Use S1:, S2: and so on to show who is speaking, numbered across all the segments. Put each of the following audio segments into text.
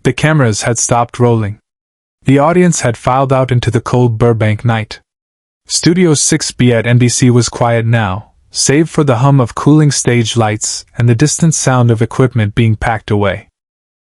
S1: The cameras had stopped rolling. The audience had filed out into the cold Burbank night. Studio 6B at NBC was quiet now, save for the hum of cooling stage lights and the distant sound of equipment being packed away.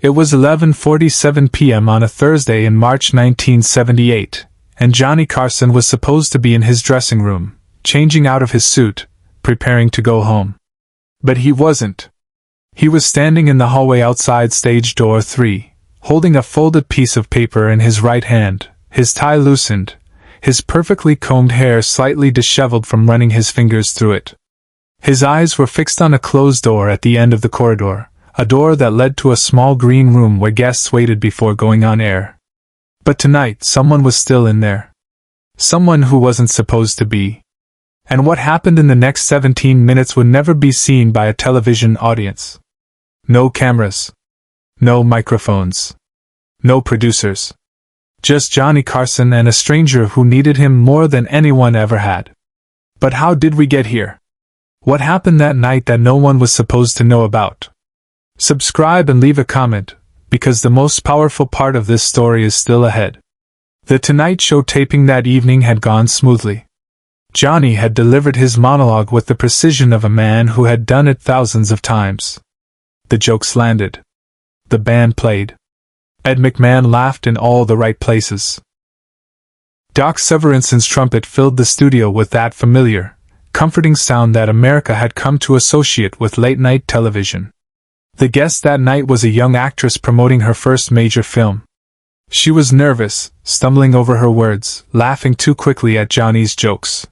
S1: It was 11:47 p.m. on a Thursday in March 1978, and Johnny Carson was supposed to be in his dressing room, changing out of his suit, preparing to go home. But he wasn't. He was standing in the hallway outside stage door 3, holding a folded piece of paper in his right hand, his tie loosened, his perfectly combed hair slightly disheveled from running his fingers through it. His eyes were fixed on a closed door at the end of the corridor, a door that led to a small green room where guests waited before going on air. But tonight someone was still in there. Someone who wasn't supposed to be. And what happened in the next 17 minutes would never be seen by a television audience. No cameras. No microphones. No producers. Just Johnny Carson and a stranger who needed him more than anyone ever had. But how did we get here? What happened that night that no one was supposed to know about? Subscribe and leave a comment, because the most powerful part of this story is still ahead. The Tonight Show taping that evening had gone smoothly. Johnny had delivered his monologue with the precision of a man who had done it thousands of times. The jokes landed. The band played. Ed McMahon laughed in all the right places. Doc Severinson's trumpet filled the studio with that familiar, comforting sound that America had come to associate with late-night television. The guest that night was a young actress promoting her first major film. She was nervous, stumbling over her words, laughing too quickly at Johnny's jokes.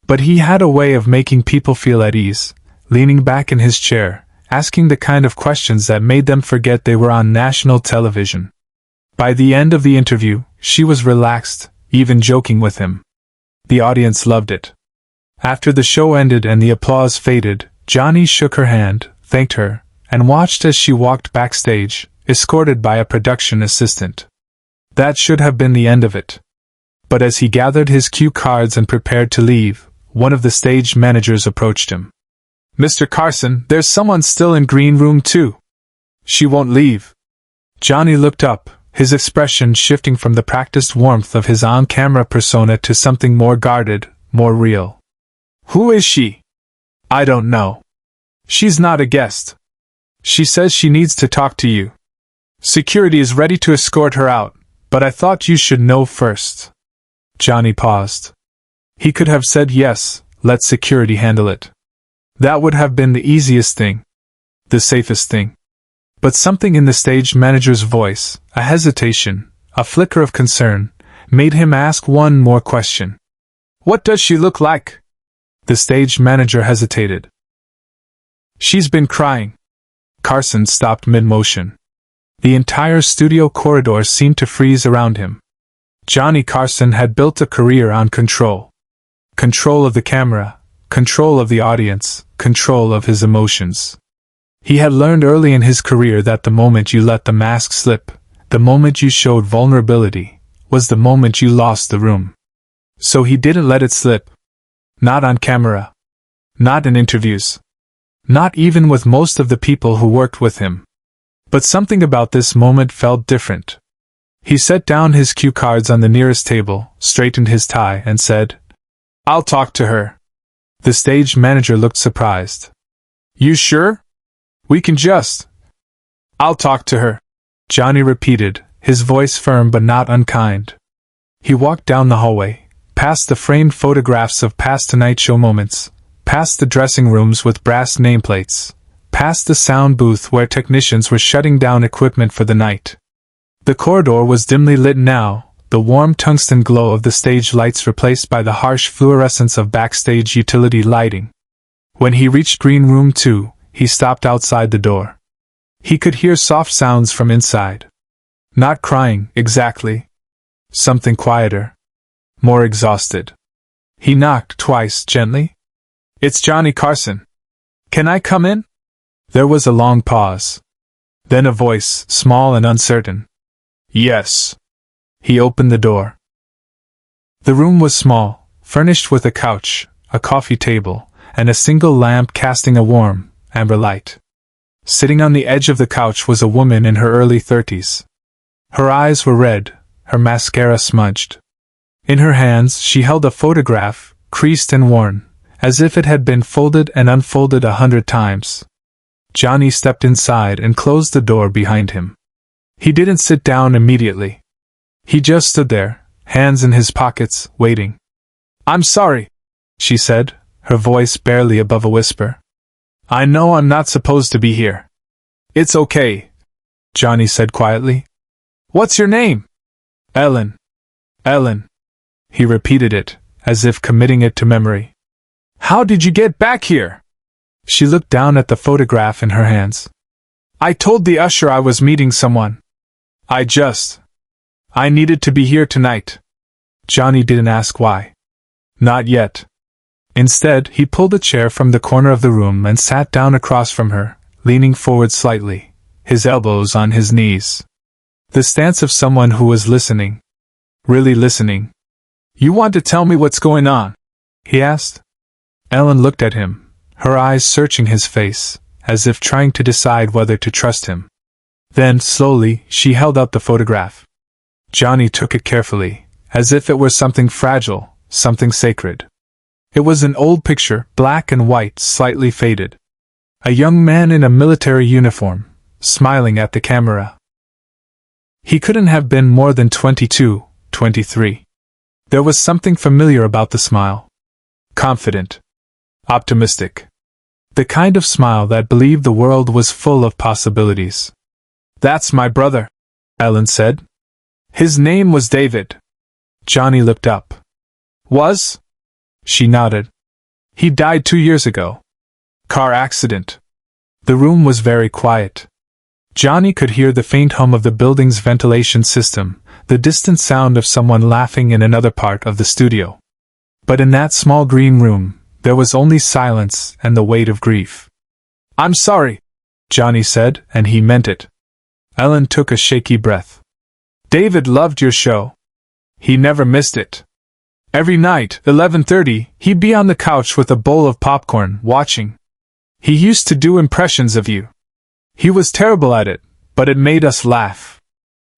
S1: But he had a way of making people feel at ease, leaning back in his chair, asking the kind of questions that made them forget they were on national television. By the end of the interview, she was relaxed, even joking with him. The audience loved it. After the show ended and the applause faded, Johnny shook her hand, thanked her, and watched as she walked backstage, escorted by a production assistant. That should have been the end of it. But as he gathered his cue cards and prepared to leave, one of the stage managers approached him. "Mr. Carson, there's someone still in green room 2. She won't leave." Johnny looked up, his expression shifting from the practiced warmth of his on-camera persona to something more guarded, more real. "Who is she?" "I don't know. She's not a guest. She says she needs to talk to you. Security is ready to escort her out, but I thought you should know first." Johnny paused. He could have said yes, let security handle it. That would have been the easiest thing. The safest thing. But something in the stage manager's voice, a hesitation, a flicker of concern, made him ask one more question. "What does she look like?" The stage manager hesitated. "She's been crying." Carson stopped mid-motion. The entire studio corridor seemed to freeze around him. Johnny Carson had built a career on control. Control of the camera, control of the audience, control of his emotions. He had learned early in his career that the moment you let the mask slip, the moment you showed vulnerability, was the moment you lost the room. So he didn't let it slip. Not on camera. Not in interviews. Not even with most of the people who worked with him. But something about this moment felt different. He set down his cue cards on the nearest table, straightened his tie, and said, "I'll talk to her." The stage manager looked surprised. "You sure? We can just—" "I'll talk to her," Johnny repeated, his voice firm but not unkind. He walked down the hallway, past the framed photographs of past Tonight Show moments, past the dressing rooms with brass nameplates, past the sound booth where technicians were shutting down equipment for the night. The corridor was dimly lit now, the warm tungsten glow of the stage lights replaced by the harsh fluorescence of backstage utility lighting. When he reached green room 2, he stopped outside the door. He could hear soft sounds from inside. Not crying, exactly. Something quieter. More exhausted. He knocked twice, gently. "It's Johnny Carson. Can I come in?" There was a long pause. Then a voice, small and uncertain. "Yes." He opened the door. The room was small, furnished with a couch, a coffee table, and a single lamp casting a warm, amber light. Sitting on the edge of the couch was a woman in her early 30s, Her eyes were red, her mascara smudged. In her hands she held a photograph, creased and worn, as if it had been folded and unfolded 100 times. Johnny stepped inside and closed the door behind him. He didn't sit down immediately. He just stood there, hands in his pockets, waiting. "I'm sorry," she said, her voice barely above a whisper. "I know I'm not supposed to be here." "It's okay," Johnny said quietly. "What's your name?" "Ellen." "Ellen." He repeated it, as if committing it to memory. "How did you get back here?" She looked down at the photograph in her hands. "I told the usher I was meeting someone. I needed to be here tonight." Johnny didn't ask why. Not yet. Instead, he pulled a chair from the corner of the room and sat down across from her, leaning forward slightly, his elbows on his knees. The stance of someone who was listening. Really listening. "You want to tell me what's going on?" he asked. Ellen looked at him, her eyes searching his face, as if trying to decide whether to trust him. Then, slowly, she held out the photograph. Johnny took it carefully, as if it were something fragile, something sacred. It was an old picture, black and white, slightly faded. A young man in a military uniform, smiling at the camera. He couldn't have been more than 22, 23. There was something familiar about the smile. Confident. Optimistic. The kind of smile that believed the world was full of possibilities. "That's my brother," Ellen said. "His name was David." Johnny looked up. "Was?" She nodded. "He died 2 years ago. Car accident." The room was very quiet. Johnny could hear the faint hum of the building's ventilation system, the distant sound of someone laughing in another part of the studio. But in that small green room, there was only silence and the weight of grief. "I'm sorry," Johnny said, and he meant it. Ellen took a shaky breath. "David loved your show. He never missed it. Every night, 11:30, he'd be on the couch with a bowl of popcorn, watching. He used to do impressions of you. He was terrible at it, but it made us laugh."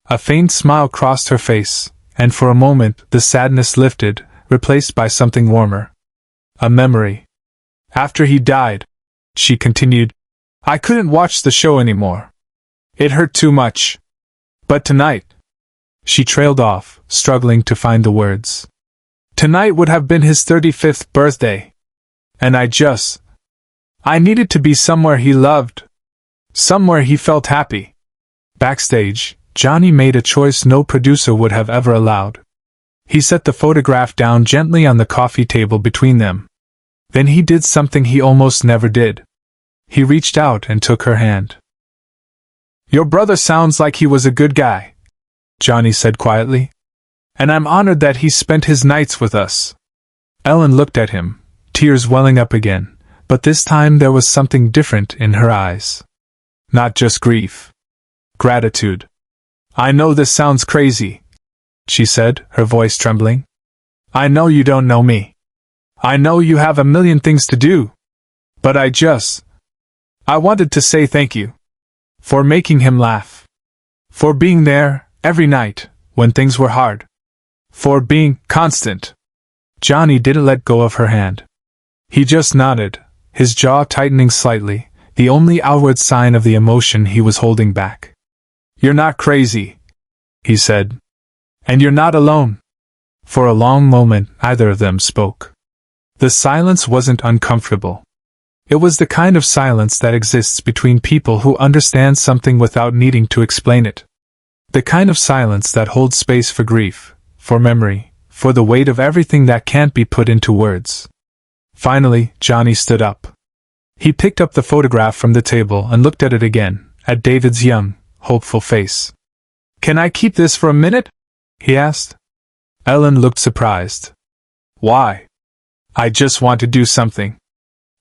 S1: A faint smile crossed her face, and for a moment the sadness lifted, replaced by something warmer. A memory. "After he died," she continued, "I couldn't watch the show anymore. It hurt too much. But tonight—" She trailed off, struggling to find the words. "Tonight would have been his 35th birthday. And I needed to be somewhere he loved. Somewhere he felt happy." Backstage, Johnny made a choice no producer would have ever allowed. He set the photograph down gently on the coffee table between them. Then he did something he almost never did. He reached out and took her hand. "Your brother sounds like he was a good guy," Johnny said quietly. "And I'm honored that he spent his nights with us." Ellen looked at him, tears welling up again, but this time there was something different in her eyes. Not just grief. Gratitude. "I know this sounds crazy," she said, her voice trembling. "I know you don't know me. I know you have a million things to do. But I wanted to say thank you. For making him laugh. For being there, every night, when things were hard. For being constant." Johnny didn't let go of her hand. He just nodded, his jaw tightening slightly, the only outward sign of the emotion he was holding back. "You're not crazy," he said. "And you're not alone." For a long moment, neither of them spoke. The silence wasn't uncomfortable. It was the kind of silence that exists between people who understand something without needing to explain it. The kind of silence that holds space for grief, for memory, for the weight of everything that can't be put into words. Finally, Johnny stood up. He picked up the photograph from the table and looked at it again, at David's young, hopeful face. "Can I keep this for a minute?" he asked. Ellen looked surprised. "Why?" "I just want to do something.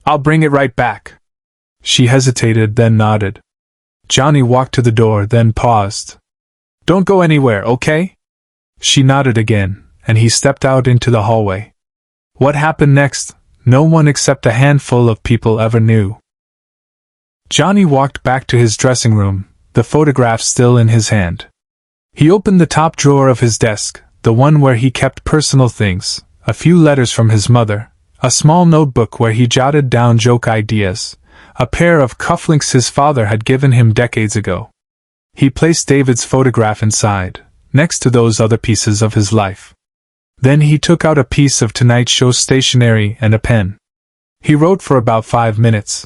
S1: I'll bring it right back." She hesitated, then nodded. Johnny walked to the door, then paused. "Don't go anywhere, okay?" She nodded again, and he stepped out into the hallway. What happened next, no one except a handful of people ever knew. Johnny walked back to his dressing room, the photograph still in his hand. He opened the top drawer of his desk, the one where he kept personal things, a few letters from his mother, a small notebook where he jotted down joke ideas, a pair of cufflinks his father had given him decades ago. He placed David's photograph inside, next to those other pieces of his life. Then he took out a piece of Tonight Show stationery and a pen. He wrote for about 5 minutes.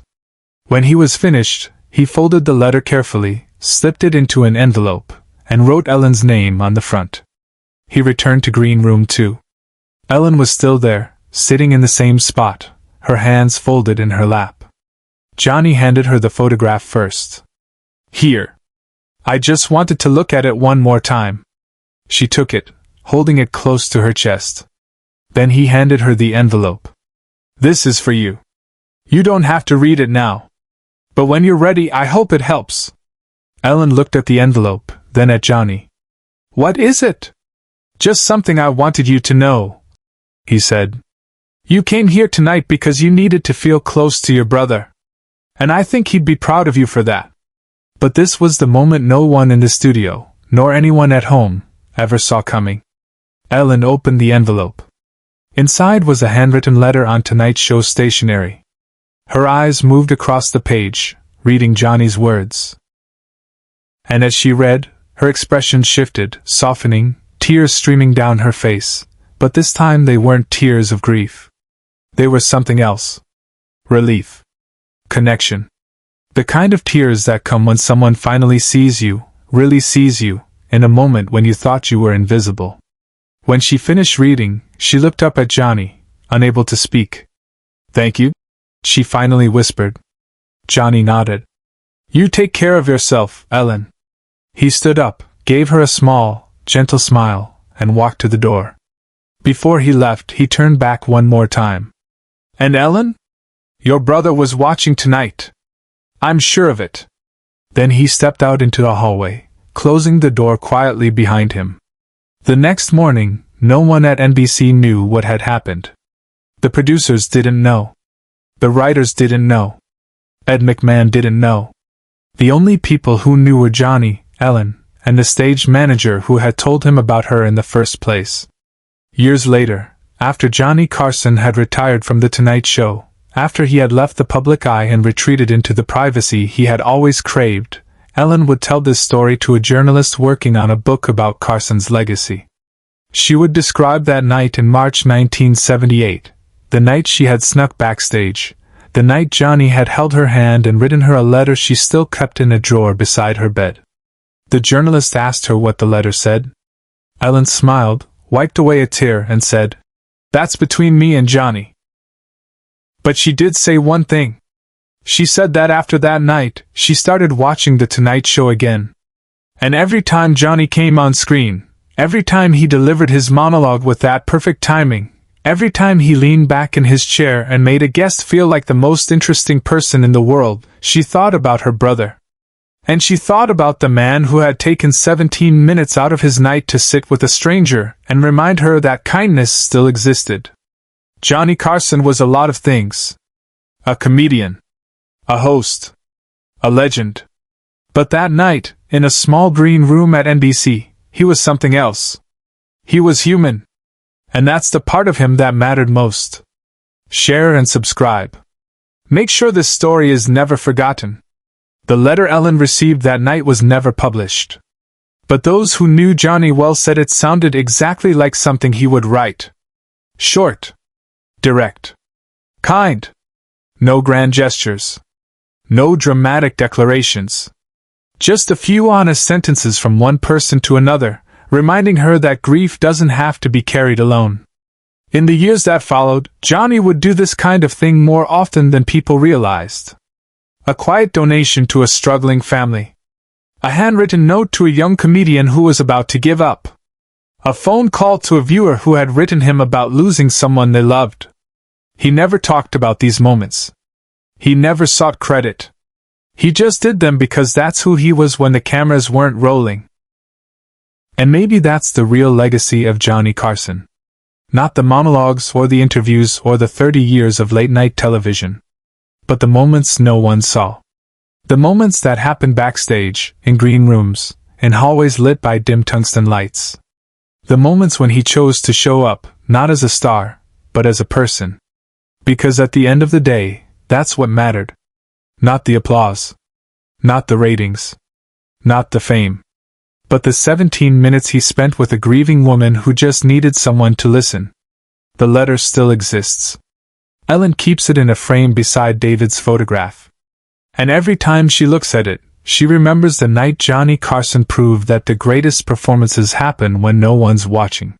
S1: When he was finished, he folded the letter carefully, slipped it into an envelope, and wrote Ellen's name on the front. He returned to Green Room 2. Ellen was still there, sitting in the same spot, her hands folded in her lap. Johnny handed her the photograph first. "Here. I just wanted to look at it one more time." She took it, holding it close to her chest. Then he handed her the envelope. "This is for you. You don't have to read it now. But when you're ready, I hope it helps." Ellen looked at the envelope, then at Johnny. "What is it?" "Just something I wanted you to know," he said. "You came here tonight because you needed to feel close to your brother. And I think he'd be proud of you for that." But this was the moment no one in the studio, nor anyone at home, ever saw coming. Ellen opened the envelope. Inside was a handwritten letter on Tonight Show stationery. Her eyes moved across the page, reading Johnny's words. And as she read, her expression shifted, softening, tears streaming down her face, but this time they weren't tears of grief. They were something else. Relief. Connection. The kind of tears that come when someone finally sees you, really sees you, in a moment when you thought you were invisible. When she finished reading, she looked up at Johnny, unable to speak. "Thank you," she finally whispered. Johnny nodded. "You take care of yourself, Ellen." He stood up, gave her a small, gentle smile, and walked to the door. Before he left, he turned back one more time. "And Ellen? Your brother was watching tonight. I'm sure of it." Then he stepped out into the hallway, closing the door quietly behind him. The next morning, no one at NBC knew what had happened. The producers didn't know. The writers didn't know. Ed McMahon didn't know. The only people who knew were Johnny, Ellen, and the stage manager who had told him about her in the first place. Years later, after Johnny Carson had retired from The Tonight Show, after he had left the public eye and retreated into the privacy he had always craved, Ellen would tell this story to a journalist working on a book about Carson's legacy. She would describe that night in March 1978, the night she had snuck backstage, the night Johnny had held her hand and written her a letter she still kept in a drawer beside her bed. The journalist asked her what the letter said. Ellen smiled, wiped away a tear, and said, "That's between me and Johnny." But she did say one thing. She said that after that night, she started watching The Tonight Show again. And every time Johnny came on screen, every time he delivered his monologue with that perfect timing, every time he leaned back in his chair and made a guest feel like the most interesting person in the world, she thought about her brother. And she thought about the man who had taken 17 minutes out of his night to sit with a stranger and remind her that kindness still existed. Johnny Carson was a lot of things. A comedian. A host. A legend. But that night, in a small green room at NBC, he was something else. He was human. And that's the part of him that mattered most. Share and subscribe. Make sure this story is never forgotten. The letter Ellen received that night was never published. But those who knew Johnny well said it sounded exactly like something he would write. Short. Direct. Kind. No grand gestures. No dramatic declarations. Just a few honest sentences from one person to another, reminding her that grief doesn't have to be carried alone. In the years that followed, Johnny would do this kind of thing more often than people realized. A quiet donation to a struggling family. A handwritten note to a young comedian who was about to give up. A phone call to a viewer who had written him about losing someone they loved. He never talked about these moments. He never sought credit. He just did them because that's who he was when the cameras weren't rolling. And maybe that's the real legacy of Johnny Carson. Not the monologues or the interviews or the 30 years of late-night television. But the moments no one saw. The moments that happened backstage, in green rooms, in hallways lit by dim tungsten lights. The moments when he chose to show up, not as a star, but as a person. Because at the end of the day, that's what mattered. Not the applause. Not the ratings. Not the fame. But the 17 minutes he spent with a grieving woman who just needed someone to listen. The letter still exists. Ellen keeps it in a frame beside David's photograph. And every time she looks at it, she remembers the night Johnny Carson proved that the greatest performances happen when no one's watching.